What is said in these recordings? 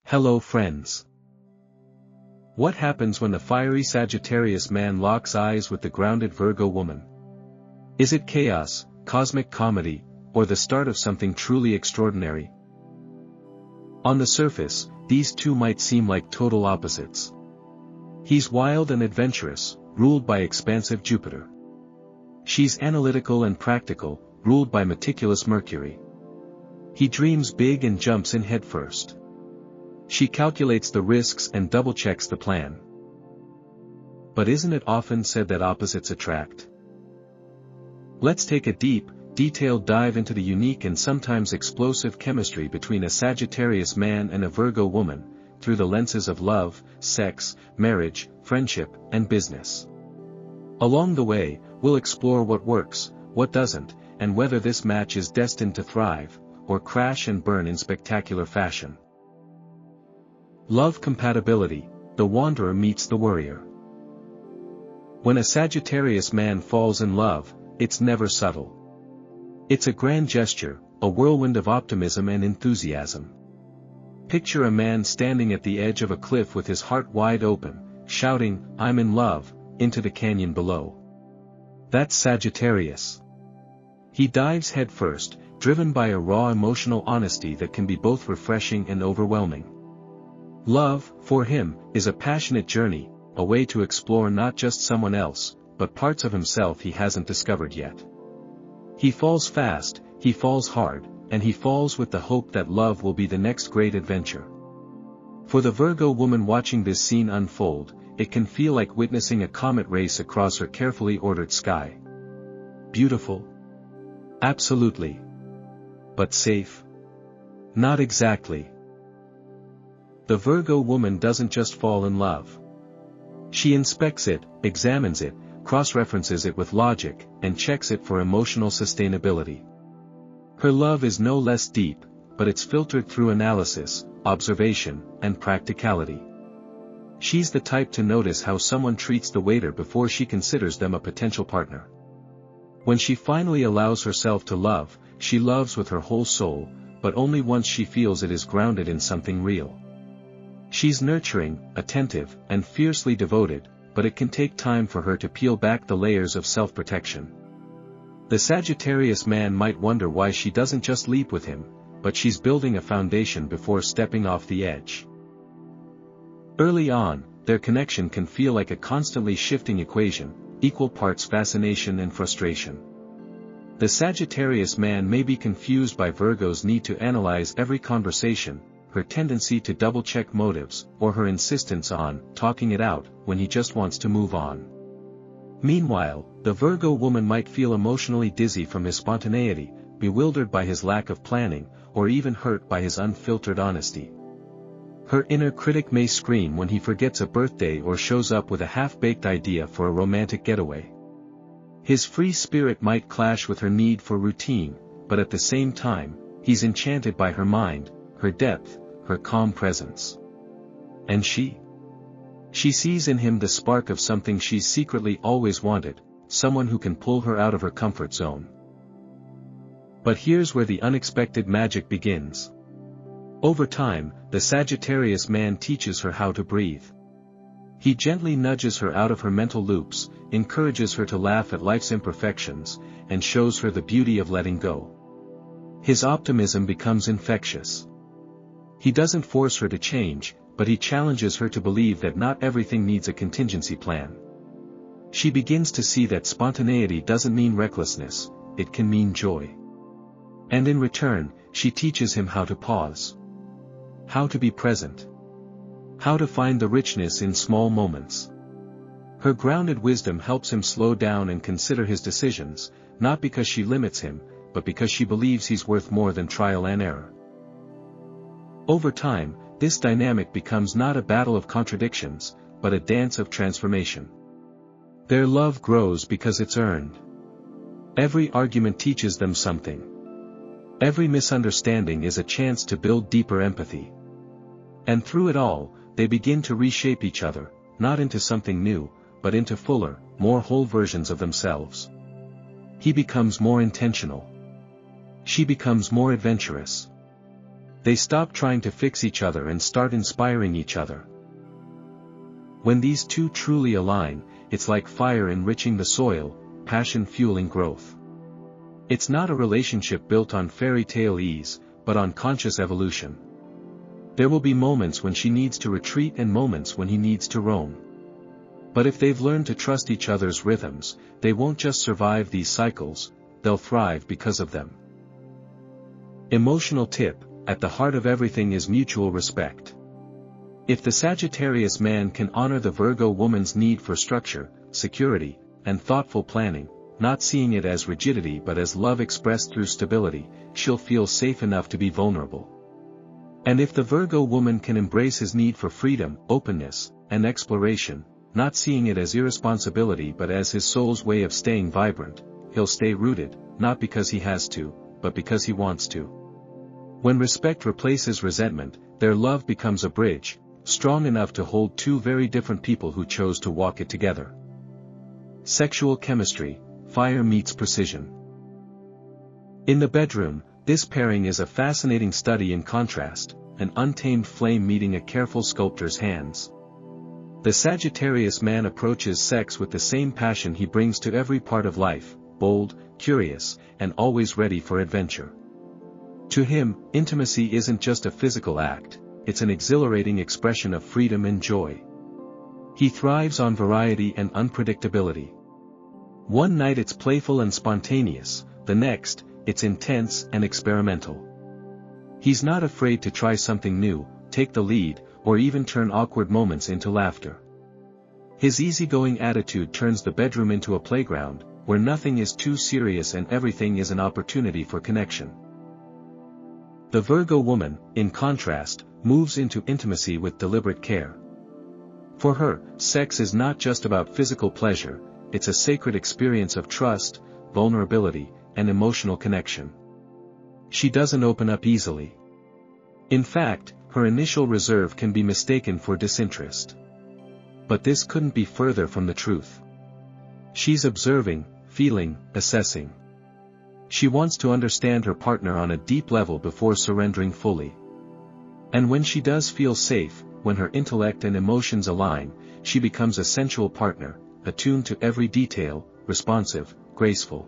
Hello friends. What happens when the fiery Sagittarius man locks eyes with the grounded Virgo woman? Is it chaos, cosmic comedy, or the start of something truly extraordinary? On the surface, these two might seem like total opposites. He's wild and adventurous, ruled by expansive Jupiter. She's analytical and practical, ruled by meticulous Mercury. He dreams big and jumps in headfirst. She calculates the risks and double-checks the plan. But isn't it often said that opposites attract? Let's take a deep, detailed dive into the unique and sometimes explosive chemistry between a Sagittarius man and a Virgo woman, through the lenses of love, sex, marriage, friendship, and business. Along the way, we'll explore what works, what doesn't, and whether this match is destined to thrive, or crash and burn in spectacular fashion. Love compatibility, the wanderer meets the worrier. When a Sagittarius man falls in love, it's never subtle. It's a grand gesture, a whirlwind of optimism and enthusiasm. Picture a man standing at the edge of a cliff with his heart wide open, shouting, "I'm in love," into the canyon below. That's Sagittarius. He dives headfirst, driven by a raw emotional honesty that can be both refreshing and overwhelming. Love, for him, is a passionate journey, a way to explore not just someone else, but parts of himself he hasn't discovered yet. He falls fast, he falls hard, and he falls with the hope that love will be the next great adventure. For the Virgo woman watching this scene unfold, it can feel like witnessing a comet race across her carefully ordered sky. Beautiful? Absolutely. But safe? Not exactly. The Virgo woman doesn't just fall in love. She inspects it, examines it, cross-references it with logic, and checks it for emotional sustainability. Her love is no less deep, but it's filtered through analysis, observation, and practicality. She's the type to notice how someone treats the waiter before she considers them a potential partner. When she finally allows herself to love, she loves with her whole soul, but only once she feels it is grounded in something real. She's nurturing, attentive, and fiercely devoted, but it can take time for her to peel back the layers of self-protection. The Sagittarius man might wonder why she doesn't just leap with him, but she's building a foundation before stepping off the edge. Early on, their connection can feel like a constantly shifting equation, equal parts fascination and frustration. The Sagittarius man may be confused by Virgo's need to analyze every conversation, her tendency to double-check motives, or her insistence on talking it out when he just wants to move on. Meanwhile, the Virgo woman might feel emotionally dizzy from his spontaneity, bewildered by his lack of planning, or even hurt by his unfiltered honesty. Her inner critic may scream when he forgets a birthday or shows up with a half-baked idea for a romantic getaway. His free spirit might clash with her need for routine, but at the same time, he's enchanted by her mind, her depth, her calm presence. And she sees in him the spark of something she's secretly always wanted, someone who can pull her out of her comfort zone. But here's where the unexpected magic begins. Over time, the Sagittarius man teaches her how to breathe. He gently nudges her out of her mental loops, encourages her to laugh at life's imperfections, and shows her the beauty of letting go. His optimism becomes infectious. He doesn't force her to change, but he challenges her to believe that not everything needs a contingency plan. She begins to see that spontaneity doesn't mean recklessness, it can mean joy. And in return, she teaches him how to pause. How to be present. How to find the richness in small moments. Her grounded wisdom helps him slow down and consider his decisions, not because she limits him, but because she believes he's worth more than trial and error. Over time, this dynamic becomes not a battle of contradictions, but a dance of transformation. Their love grows because it's earned. Every argument teaches them something. Every misunderstanding is a chance to build deeper empathy. And through it all, they begin to reshape each other, not into something new, but into fuller, more whole versions of themselves. He becomes more intentional. She becomes more adventurous. They stop trying to fix each other and start inspiring each other. When these two truly align, it's like fire enriching the soil, passion fueling growth. It's not a relationship built on fairy tale ease, but on conscious evolution. There will be moments when she needs to retreat and moments when he needs to roam. But if they've learned to trust each other's rhythms, they won't just survive these cycles, they'll thrive because of them. Emotional tip: at the heart of everything is mutual respect. If the Sagittarius man can honor the Virgo woman's need for structure, security, and thoughtful planning, not seeing it as rigidity but as love expressed through stability, she'll feel safe enough to be vulnerable. And if the Virgo woman can embrace his need for freedom, openness, and exploration, not seeing it as irresponsibility but as his soul's way of staying vibrant, he'll stay rooted, not because he has to, but because he wants to. When respect replaces resentment, their love becomes a bridge, strong enough to hold two very different people who chose to walk it together. Sexual chemistry: fire meets precision. In the bedroom, this pairing is a fascinating study in contrast, an untamed flame meeting a careful sculptor's hands. The Sagittarius man approaches sex with the same passion he brings to every part of life, bold, curious, and always ready for adventure. To him, intimacy isn't just a physical act, it's an exhilarating expression of freedom and joy. He thrives on variety and unpredictability. One night it's playful and spontaneous, the next, it's intense and experimental. He's not afraid to try something new, take the lead, or even turn awkward moments into laughter. His easygoing attitude turns the bedroom into a playground, where nothing is too serious and everything is an opportunity for connection. The Virgo woman, in contrast, moves into intimacy with deliberate care. For her, sex is not just about physical pleasure, it's a sacred experience of trust, vulnerability, and emotional connection. She doesn't open up easily. In fact, her initial reserve can be mistaken for disinterest. But this couldn't be further from the truth. She's observing, feeling, assessing. She wants to understand her partner on a deep level before surrendering fully. And when she does feel safe, when her intellect and emotions align, she becomes a sensual partner, attuned to every detail, responsive, graceful.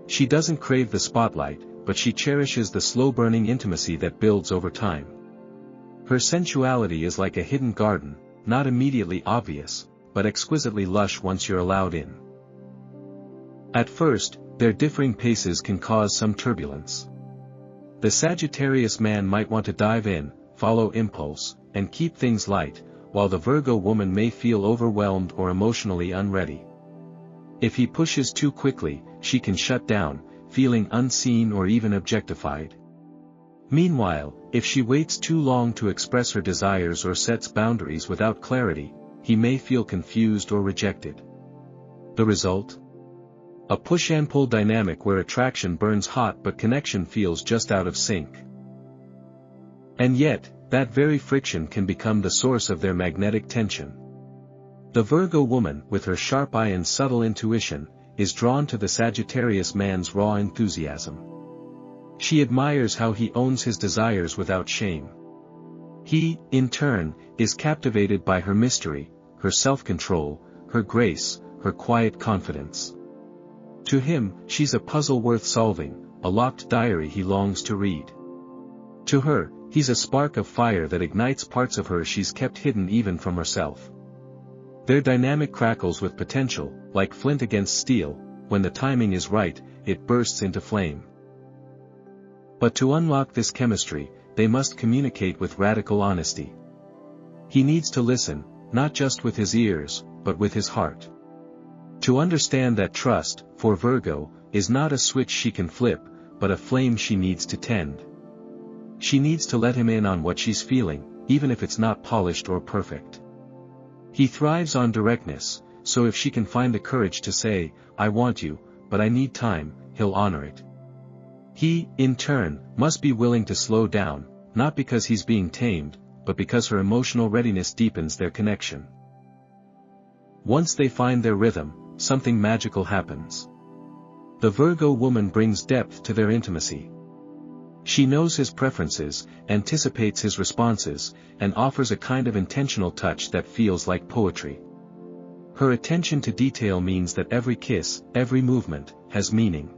She doesn't crave the spotlight, but she cherishes the slow-burning intimacy that builds over time. Her sensuality is like a hidden garden, not immediately obvious, but exquisitely lush once you're allowed in. At first, their differing paces can cause some turbulence. The Sagittarius man might want to dive in, follow impulse, and keep things light, while the Virgo woman may feel overwhelmed or emotionally unready. If he pushes too quickly, she can shut down, feeling unseen or even objectified. Meanwhile, if she waits too long to express her desires or sets boundaries without clarity, he may feel confused or rejected. The result? A push and pull dynamic where attraction burns hot but connection feels just out of sync. And yet, that very friction can become the source of their magnetic tension. The Virgo woman, with her sharp eye and subtle intuition, is drawn to the Sagittarius man's raw enthusiasm. She admires how he owns his desires without shame. He, in turn, is captivated by her mystery, her self-control, her grace, her quiet confidence. To him, she's a puzzle worth solving, a locked diary he longs to read. To her, he's a spark of fire that ignites parts of her she's kept hidden even from herself. Their dynamic crackles with potential, like flint against steel. When the timing is right, it bursts into flame. But to unlock this chemistry, they must communicate with radical honesty. He needs to listen, not just with his ears, but with his heart. To understand that trust, for Virgo, is not a switch she can flip, but a flame she needs to tend. She needs to let him in on what she's feeling, even if it's not polished or perfect. He thrives on directness, so if she can find the courage to say, "I want you, but I need time," he'll honor it. He, in turn, must be willing to slow down, not because he's being tamed, but because her emotional readiness deepens their connection. Once they find their rhythm, something magical happens. The Virgo woman brings depth to their intimacy. She knows his preferences, anticipates his responses, and offers a kind of intentional touch that feels like poetry. Her attention to detail means that every kiss, every movement, has meaning.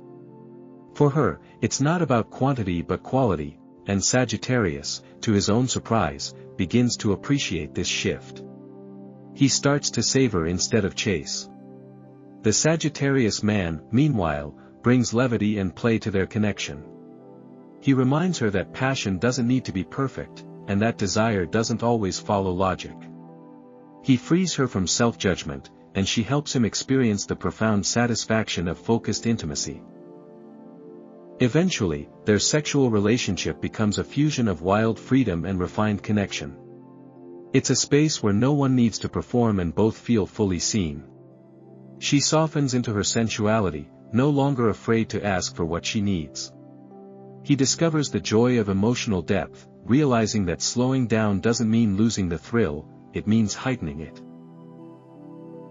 For her, it's not about quantity but quality, and Sagittarius, to his own surprise, begins to appreciate this shift. He starts to savor instead of chase. The Sagittarius man, meanwhile, brings levity and play to their connection. He reminds her that passion doesn't need to be perfect, and that desire doesn't always follow logic. He frees her from self-judgment, and she helps him experience the profound satisfaction of focused intimacy. Eventually, their sexual relationship becomes a fusion of wild freedom and refined connection. It's a space where no one needs to perform and both feel fully seen. She softens into her sensuality, no longer afraid to ask for what she needs. He discovers the joy of emotional depth, realizing that slowing down doesn't mean losing the thrill, it means heightening it.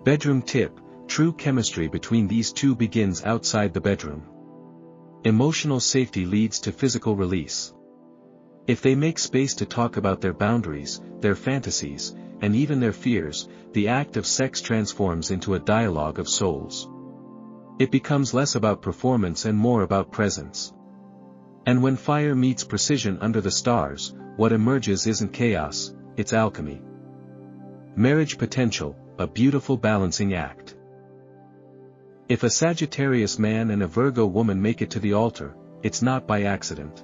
Bedroom tip: true chemistry between these two begins outside the bedroom. Emotional safety leads to physical release. If they make space to talk about their boundaries, their fantasies, and even their fears, the act of sex transforms into a dialogue of souls. It becomes less about performance and more about presence. And when fire meets precision under the stars, what emerges isn't chaos, it's alchemy. Marriage potential, a beautiful balancing act. If a Sagittarius man and a Virgo woman make it to the altar, it's not by accident.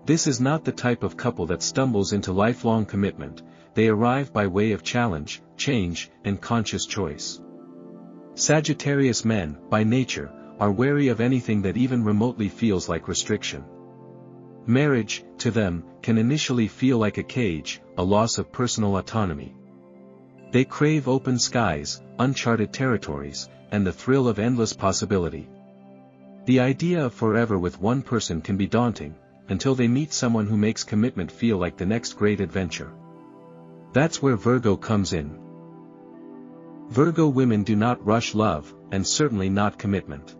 This is not the type of couple that stumbles into lifelong commitment, they arrive by way of challenge, change, and conscious choice. Sagittarius men, by nature, are wary of anything that even remotely feels like restriction. Marriage, to them, can initially feel like a cage, a loss of personal autonomy. They crave open skies, uncharted territories, and the thrill of endless possibility. The idea of forever with one person can be daunting, until they meet someone who makes commitment feel like the next great adventure. That's where Virgo comes in. Virgo women do not rush love, and certainly not commitment.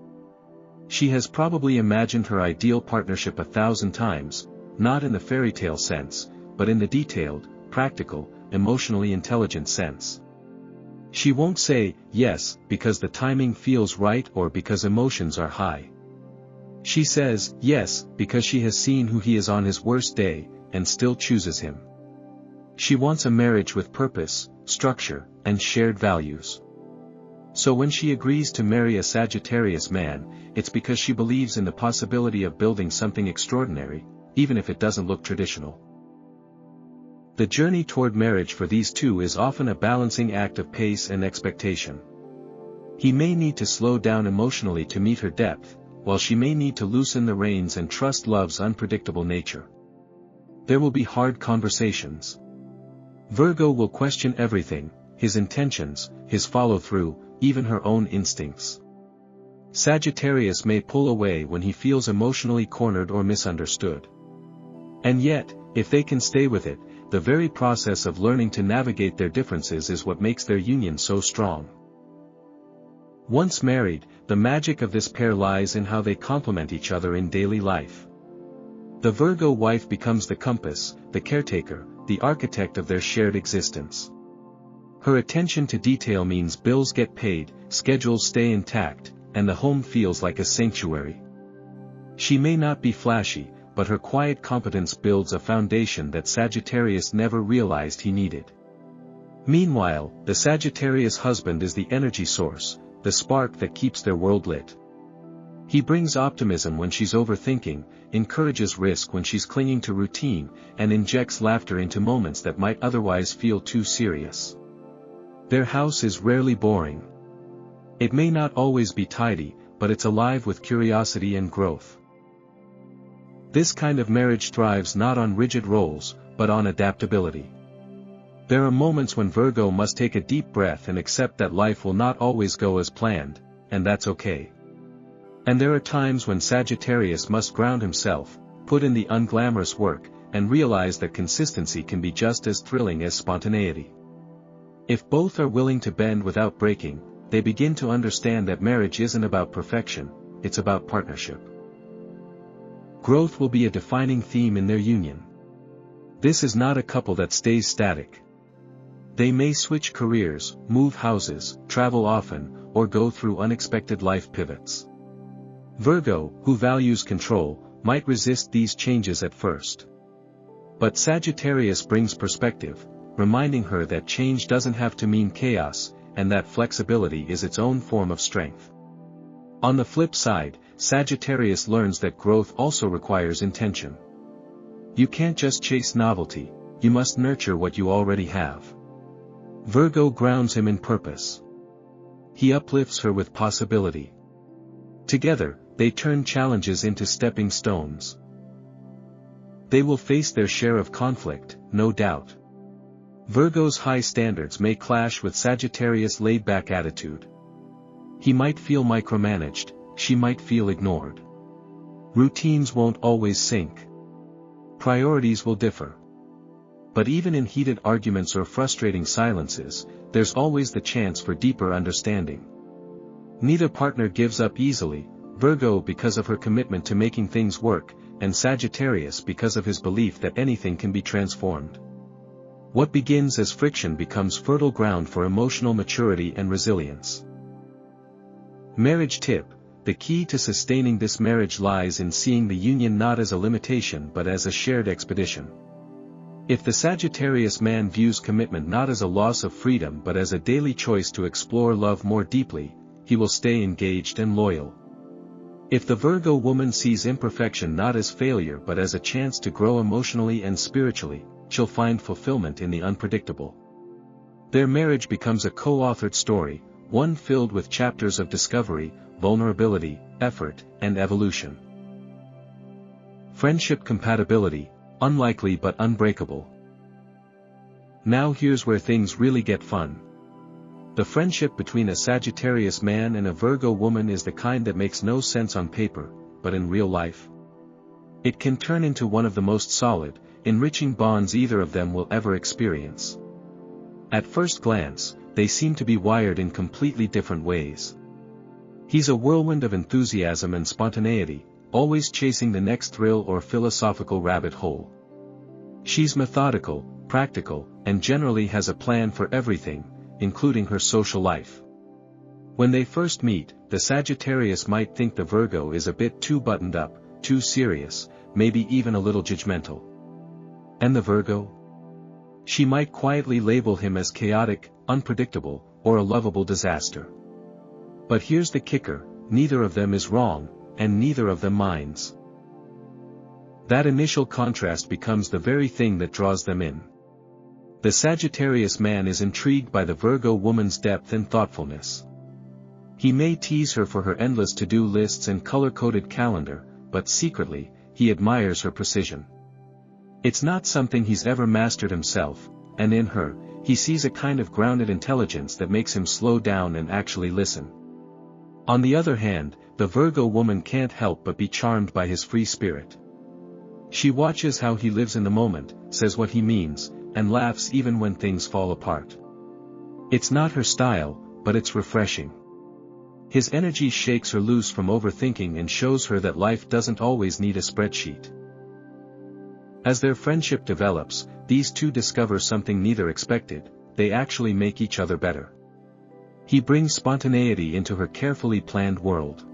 She has probably imagined her ideal partnership 1,000 times, not in the fairy tale sense, but in the detailed, practical, emotionally intelligent sense. She won't say, yes, because the timing feels right or because emotions are high. She says, yes, because she has seen who he is on his worst day, and still chooses him. She wants a marriage with purpose, structure, and shared values. So when she agrees to marry a Sagittarius man, it's because she believes in the possibility of building something extraordinary, even if it doesn't look traditional. The journey toward marriage for these two is often a balancing act of pace and expectation. He may need to slow down emotionally to meet her depth, while she may need to loosen the reins and trust love's unpredictable nature. There will be hard conversations. Virgo will question everything, his intentions, his follow-through, even her own instincts. Sagittarius may pull away when he feels emotionally cornered or misunderstood. And yet, if they can stay with it, the very process of learning to navigate their differences is what makes their union so strong. Once married, the magic of this pair lies in how they complement each other in daily life. The Virgo wife becomes the compass, the caretaker, the architect of their shared existence. Her attention to detail means bills get paid, schedules stay intact, and the home feels like a sanctuary. She may not be flashy, but her quiet competence builds a foundation that Sagittarius never realized he needed. Meanwhile, the Sagittarius husband is the energy source, the spark that keeps their world lit. He brings optimism when she's overthinking, encourages risk when she's clinging to routine, and injects laughter into moments that might otherwise feel too serious. Their house is rarely boring. It may not always be tidy, but it's alive with curiosity and growth. This kind of marriage thrives not on rigid roles, but on adaptability. There are moments when Virgo must take a deep breath and accept that life will not always go as planned, and that's okay. And there are times when Sagittarius must ground himself, put in the unglamorous work, and realize that consistency can be just as thrilling as spontaneity. If both are willing to bend without breaking, they begin to understand that marriage isn't about perfection, it's about partnership. Growth will be a defining theme in their union. This is not a couple that stays static. They may switch careers, move houses, travel often, or go through unexpected life pivots. Virgo, who values control, might resist these changes at first. But Sagittarius brings perspective, reminding her that change doesn't have to mean chaos, and that flexibility is its own form of strength. On the flip side, Sagittarius learns that growth also requires intention. You can't just chase novelty, you must nurture what you already have. Virgo grounds him in purpose. He uplifts her with possibility. Together, they turn challenges into stepping stones. They will face their share of conflict, no doubt. Virgo's high standards may clash with Sagittarius' laid-back attitude. He might feel micromanaged, she might feel ignored. Routines won't always sync. Priorities will differ. But even in heated arguments or frustrating silences, there's always the chance for deeper understanding. Neither partner gives up easily, Virgo because of her commitment to making things work, and Sagittarius because of his belief that anything can be transformed. What begins as friction becomes fertile ground for emotional maturity and resilience. Marriage tip: the key to sustaining this marriage lies in seeing the union not as a limitation but as a shared expedition. If the Sagittarius man views commitment not as a loss of freedom but as a daily choice to explore love more deeply, he will stay engaged and loyal. If the Virgo woman sees imperfection not as failure but as a chance to grow emotionally and spiritually, she'll find fulfillment in the unpredictable. Their marriage becomes a co-authored story, one filled with chapters of discovery, vulnerability, effort, and evolution. Friendship compatibility: unlikely but unbreakable. Now here's where things really get fun. The friendship between a Sagittarius man and a Virgo woman is the kind that makes no sense on paper, but in real life, it can turn into one of the most solid, enriching bonds either of them will ever experience. At first glance, they seem to be wired in completely different ways. He's a whirlwind of enthusiasm and spontaneity, always chasing the next thrill or philosophical rabbit hole. She's methodical, practical, and generally has a plan for everything, including her social life. When they first meet, the Sagittarius might think the Virgo is a bit too buttoned up, too serious, maybe even a little judgmental. And the Virgo? She might quietly label him as chaotic, unpredictable, or a lovable disaster. But here's the kicker: neither of them is wrong, and neither of them minds. That initial contrast becomes the very thing that draws them in. The Sagittarius man is intrigued by the Virgo woman's depth and thoughtfulness. He may tease her for her endless to-do lists and color-coded calendar, but secretly, he admires her precision. It's not something he's ever mastered himself, and in her, he sees a kind of grounded intelligence that makes him slow down and actually listen. On the other hand, the Virgo woman can't help but be charmed by his free spirit. She watches how he lives in the moment, says what he means, and laughs even when things fall apart. It's not her style, but it's refreshing. His energy shakes her loose from overthinking and shows her that life doesn't always need a spreadsheet. As their friendship develops, these two discover something neither expected: they actually make each other better. He brings spontaneity into her carefully planned world.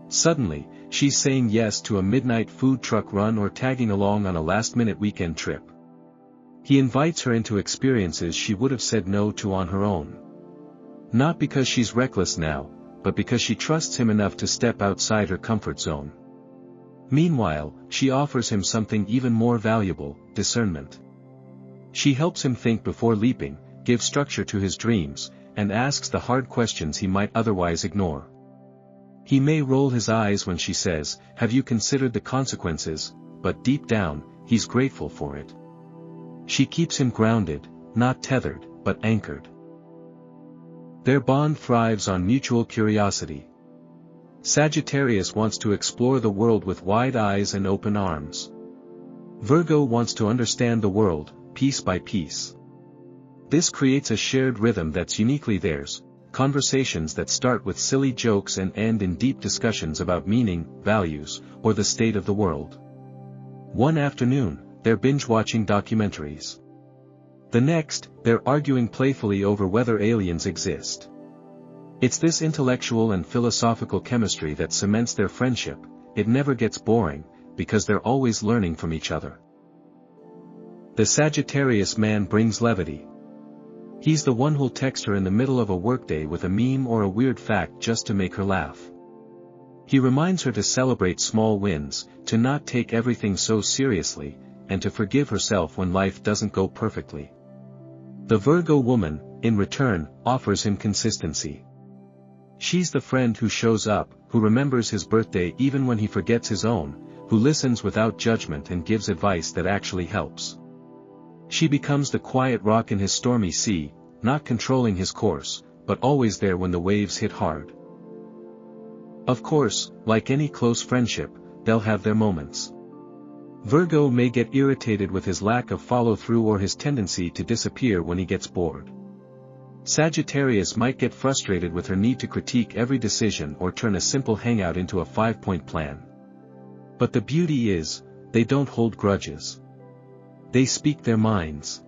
Suddenly, she's saying yes to a midnight food truck run or tagging along on a last-minute weekend trip. He invites her into experiences she would have said no to on her own. Not because she's reckless now, but because she trusts him enough to step outside her comfort zone. Meanwhile, she offers him something even more valuable: discernment. She helps him think before leaping, gives structure to his dreams, and asks the hard questions he might otherwise ignore. He may roll his eyes when she says, "Have you considered the consequences?" but deep down, he's grateful for it. She keeps him grounded, not tethered, but anchored. Their bond thrives on mutual curiosity. Sagittarius wants to explore the world with wide eyes and open arms. Virgo wants to understand the world, piece by piece. This creates a shared rhythm that's uniquely theirs, conversations that start with silly jokes and end in deep discussions about meaning, values, or the state of the world. One afternoon, they're binge-watching documentaries. The next, they're arguing playfully over whether aliens exist. It's this intellectual and philosophical chemistry that cements their friendship. It never gets boring, because they're always learning from each other. The Sagittarius man brings levity. He's the one who'll text her in the middle of a workday with a meme or a weird fact just to make her laugh. He reminds her to celebrate small wins, to not take everything so seriously, and to forgive herself when life doesn't go perfectly. The Virgo woman, in return, offers him consistency. She's the friend who shows up, who remembers his birthday even when he forgets his own, who listens without judgment and gives advice that actually helps. She becomes the quiet rock in his stormy sea, not controlling his course, but always there when the waves hit hard. Of course, like any close friendship, they'll have their moments. Virgo may get irritated with his lack of follow-through or his tendency to disappear when he gets bored. Sagittarius might get frustrated with her need to critique every decision or turn a simple hangout into a 5-point plan. But the beauty is, they don't hold grudges. They speak their minds.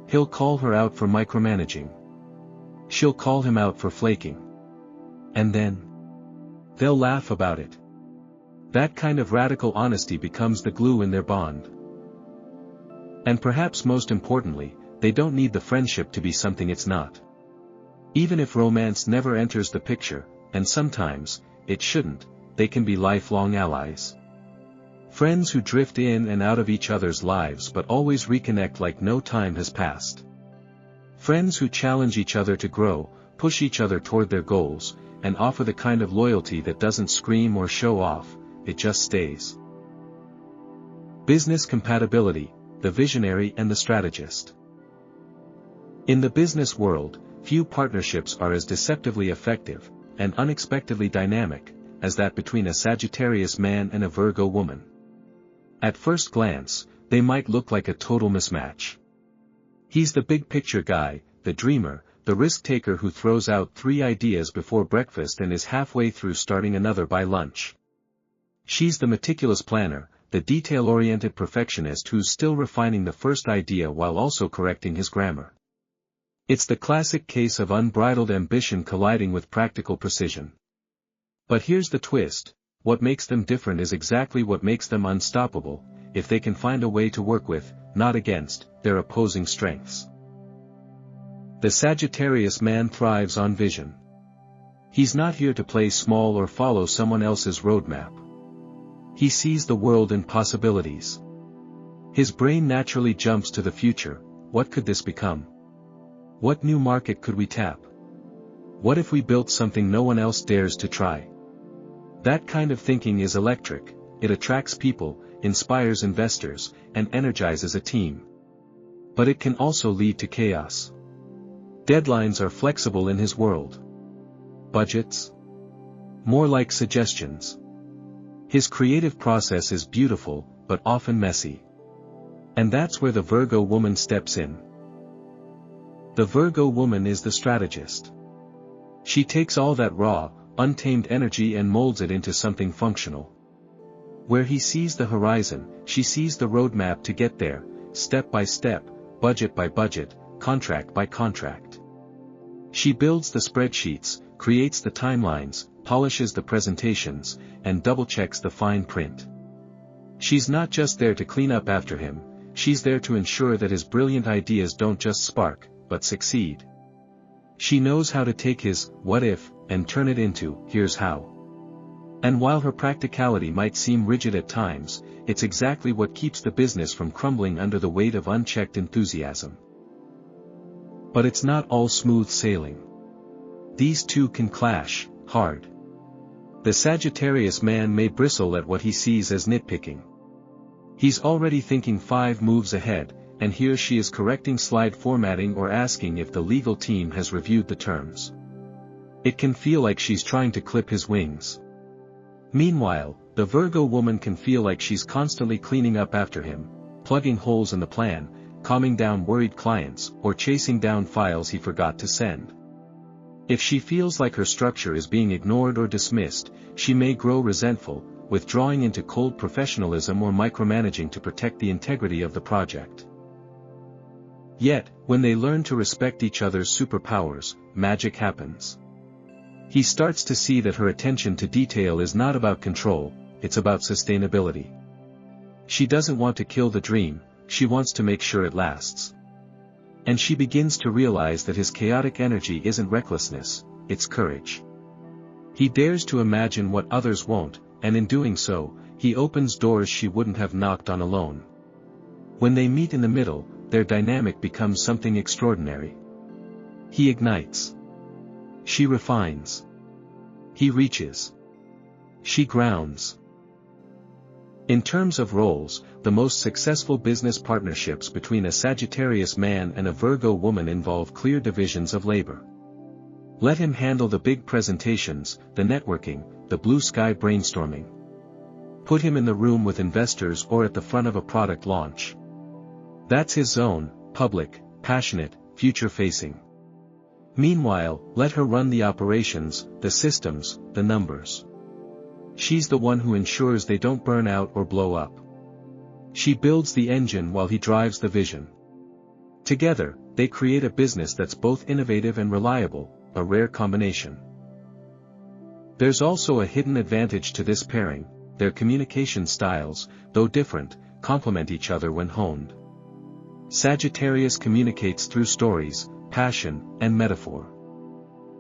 He'll call her out for micromanaging. She'll call him out for flaking. And then they'll laugh about it. That kind of radical honesty becomes the glue in their bond. And perhaps most importantly, they don't need the friendship to be something it's not. Even if romance never enters the picture, and sometimes, it shouldn't, they can be lifelong allies. Friends who drift in and out of each other's lives but always reconnect like no time has passed. Friends who challenge each other to grow, push each other toward their goals, and offer the kind of loyalty that doesn't scream or show off, it just stays. Business compatibility, the visionary and the strategist. In the business world, few partnerships are as deceptively effective, and unexpectedly dynamic, as that between a Sagittarius man and a Virgo woman. At first glance, they might look like a total mismatch. He's the big picture guy, the dreamer, the risk-taker who throws out 3 ideas before breakfast and is halfway through starting another by lunch. She's the meticulous planner, the detail-oriented perfectionist who's still refining the first idea while also correcting his grammar. It's the classic case of unbridled ambition colliding with practical precision. But here's the twist, what makes them different is exactly what makes them unstoppable, if they can find a way to work with, not against, their opposing strengths. The Sagittarius man thrives on vision. He's not here to play small or follow someone else's roadmap. He sees the world in possibilities. His brain naturally jumps to the future. What could this become? What new market could we tap? What if we built something no one else dares to try? That kind of thinking is electric. It attracts people, inspires investors, and energizes a team. But it can also lead to chaos. Deadlines are flexible in his world. Budgets? More like suggestions. His creative process is beautiful, but often messy. And that's where the Virgo woman steps in. The Virgo woman is the strategist. She takes all that raw, untamed energy and molds it into something functional. Where he sees the horizon, she sees the roadmap to get there, step by step, budget by budget, contract by contract. She builds the spreadsheets, creates the timelines, polishes the presentations, and double-checks the fine print. She's not just there to clean up after him, she's there to ensure that his brilliant ideas don't just spark, but succeed. She knows how to take his "what if" and turn it into "here's how." And while her practicality might seem rigid at times, it's exactly what keeps the business from crumbling under the weight of unchecked enthusiasm. But it's not all smooth sailing. These two can clash, hard. The Sagittarius man may bristle at what he sees as nitpicking. He's already thinking 5 moves ahead, and here she is correcting slide formatting or asking if the legal team has reviewed the terms. It can feel like she's trying to clip his wings. Meanwhile, the Virgo woman can feel like she's constantly cleaning up after him, plugging holes in the plan, calming down worried clients, or chasing down files he forgot to send. If she feels like her structure is being ignored or dismissed, she may grow resentful, withdrawing into cold professionalism or micromanaging to protect the integrity of the project. Yet, when they learn to respect each other's superpowers, magic happens. He starts to see that her attention to detail is not about control, it's about sustainability. She doesn't want to kill the dream, she wants to make sure it lasts. And she begins to realize that his chaotic energy isn't recklessness, it's courage. He dares to imagine what others won't, and in doing so, he opens doors she wouldn't have knocked on alone. When they meet in the middle, their dynamic becomes something extraordinary. He ignites. She refines. He reaches. She grounds. In terms of roles, the most successful business partnerships between a Sagittarius man and a Virgo woman involve clear divisions of labor. Let him handle the big presentations, the networking, the blue sky brainstorming. Put him in the room with investors or at the front of a product launch. That's his zone, public, passionate, future-facing. Meanwhile, let her run the operations, the systems, the numbers. She's the one who ensures they don't burn out or blow up. She builds the engine while he drives the vision. Together, they create a business that's both innovative and reliable, a rare combination. There's also a hidden advantage to this pairing: their communication styles, though different, complement each other when honed. Sagittarius communicates through stories, passion, and metaphor.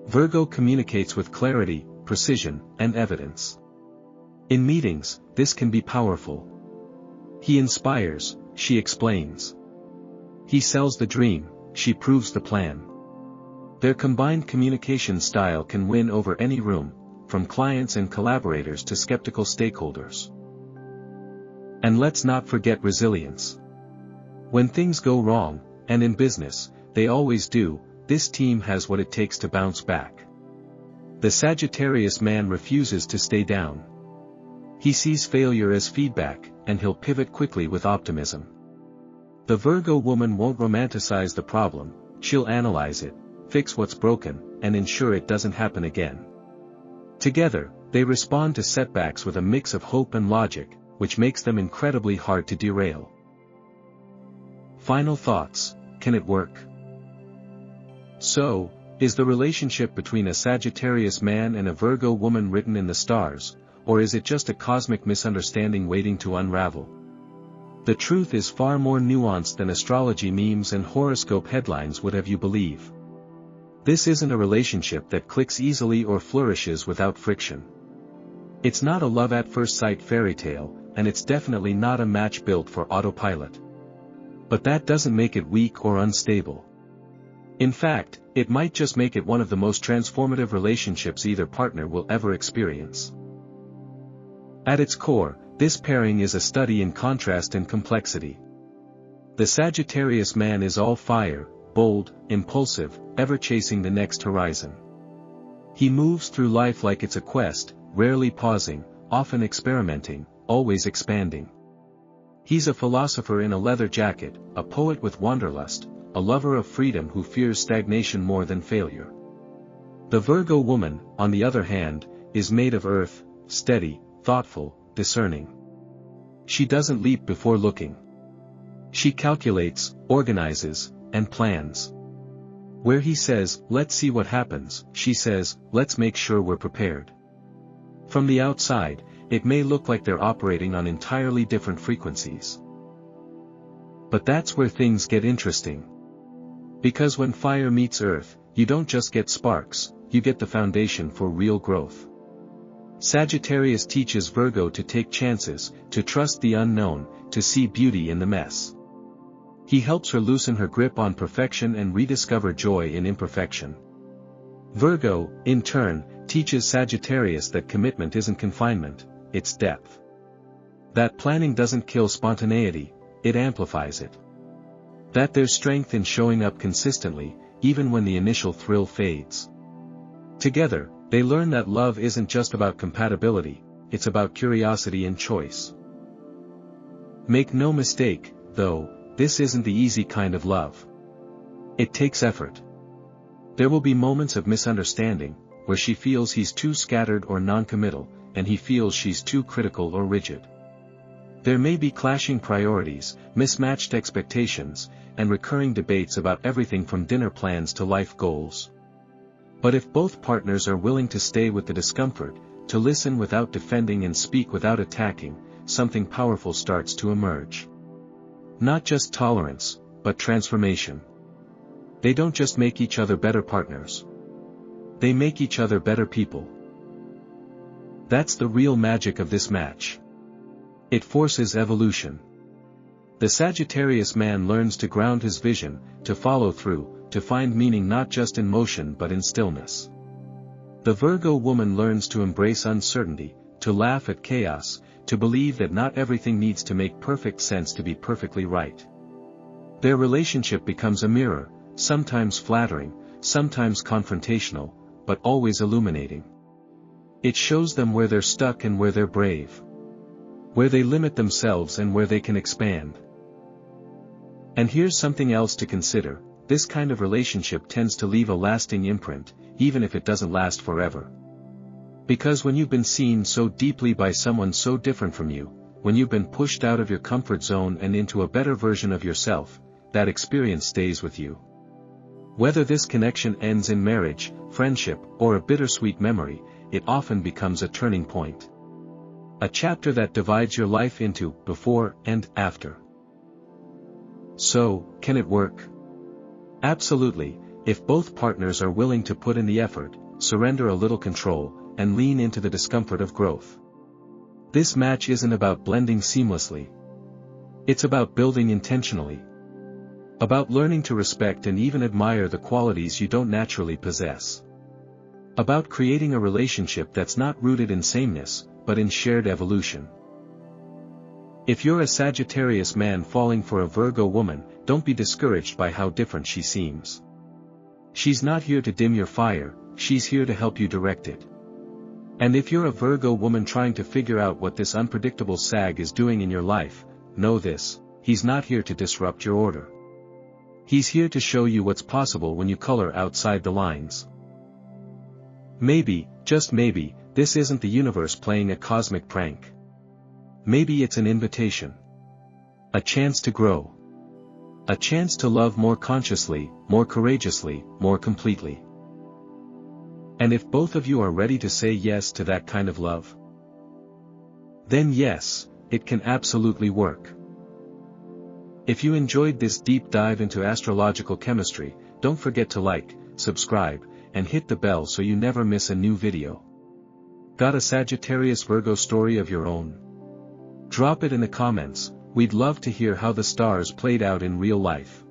Virgo communicates with clarity, precision, and evidence. In meetings, this can be powerful. He inspires, she explains. He sells the dream, she proves the plan. Their combined communication style can win over any room, from clients and collaborators to skeptical stakeholders. And let's not forget resilience. When things go wrong, and in business, they always do, this team has what it takes to bounce back. The Sagittarius man refuses to stay down. He sees failure as feedback, and he'll pivot quickly with optimism. The Virgo woman won't romanticize the problem, she'll analyze it, fix what's broken, and ensure it doesn't happen again. Together, they respond to setbacks with a mix of hope and logic, which makes them incredibly hard to derail. Final thoughts: can it work? So, is the relationship between a Sagittarius man and a Virgo woman written in the stars, or is it just a cosmic misunderstanding waiting to unravel? The truth is far more nuanced than astrology memes and horoscope headlines would have you believe. This isn't a relationship that clicks easily or flourishes without friction. It's not a love at first sight fairy tale, and it's definitely not a match built for autopilot. But that doesn't make it weak or unstable. In fact, it might just make it one of the most transformative relationships either partner will ever experience. At its core, this pairing is a study in contrast and complexity. The Sagittarius man is all fire, bold, impulsive, ever chasing the next horizon. He moves through life like it's a quest, rarely pausing, often experimenting, always expanding. He's a philosopher in a leather jacket, a poet with wanderlust, a lover of freedom who fears stagnation more than failure. The Virgo woman, on the other hand, is made of earth, steady, thoughtful, discerning. She doesn't leap before looking. She calculates, organizes, and plans. Where he says, "Let's see what happens," she says, "Let's make sure we're prepared." From the outside, it may look like they're operating on entirely different frequencies. But that's where things get interesting. Because when fire meets earth, you don't just get sparks, you get the foundation for real growth. Sagittarius teaches Virgo to take chances, to trust the unknown, to see beauty in the mess. He helps her loosen her grip on perfection and rediscover joy in imperfection. Virgo, in turn, teaches Sagittarius that commitment isn't confinement, it's depth. That planning doesn't kill spontaneity, it amplifies it. That there's strength in showing up consistently, even when the initial thrill fades. Together, they learn that love isn't just about compatibility, it's about curiosity and choice. Make no mistake, though, this isn't the easy kind of love. It takes effort. There will be moments of misunderstanding, where she feels he's too scattered or non-committal, and he feels she's too critical or rigid. There may be clashing priorities, mismatched expectations, and recurring debates about everything from dinner plans to life goals. But if both partners are willing to stay with the discomfort, to listen without defending and speak without attacking, something powerful starts to emerge. Not just tolerance, but transformation. They don't just make each other better partners. They make each other better people. That's the real magic of this match. It forces evolution. The Sagittarius man learns to ground his vision, to follow through, to find meaning not just in motion but in stillness. The Virgo woman learns to embrace uncertainty, to laugh at chaos, to believe that not everything needs to make perfect sense to be perfectly right. Their relationship becomes a mirror, sometimes flattering, sometimes confrontational, but always illuminating. It shows them where they're stuck and where they're brave. Where they limit themselves and where they can expand. And here's something else to consider: this kind of relationship tends to leave a lasting imprint, even if it doesn't last forever. Because when you've been seen so deeply by someone so different from you, when you've been pushed out of your comfort zone and into a better version of yourself, that experience stays with you. Whether this connection ends in marriage, friendship, or a bittersweet memory, it often becomes a turning point. A chapter that divides your life into before and after. So, can it work? Absolutely, if both partners are willing to put in the effort, surrender a little control, and lean into the discomfort of growth. This match isn't about blending seamlessly. It's about building intentionally. About learning to respect and even admire the qualities you don't naturally possess. About creating a relationship that's not rooted in sameness, but in shared evolution. If you're a Sagittarius man falling for a Virgo woman, don't be discouraged by how different she seems. She's not here to dim your fire, she's here to help you direct it. And if you're a Virgo woman trying to figure out what this unpredictable Sag is doing in your life, know this: he's not here to disrupt your order. He's here to show you what's possible when you color outside the lines. Maybe, just maybe, this isn't the universe playing a cosmic prank. Maybe it's an invitation. A chance to grow. A chance to love more consciously, more courageously, more completely. And if both of you are ready to say yes to that kind of love, then yes, it can absolutely work. If you enjoyed this deep dive into astrological chemistry, don't forget to like, subscribe, and hit the bell so you never miss a new video. Got a Sagittarius Virgo story of your own? Drop it in the comments, we'd love to hear how the stars played out in real life.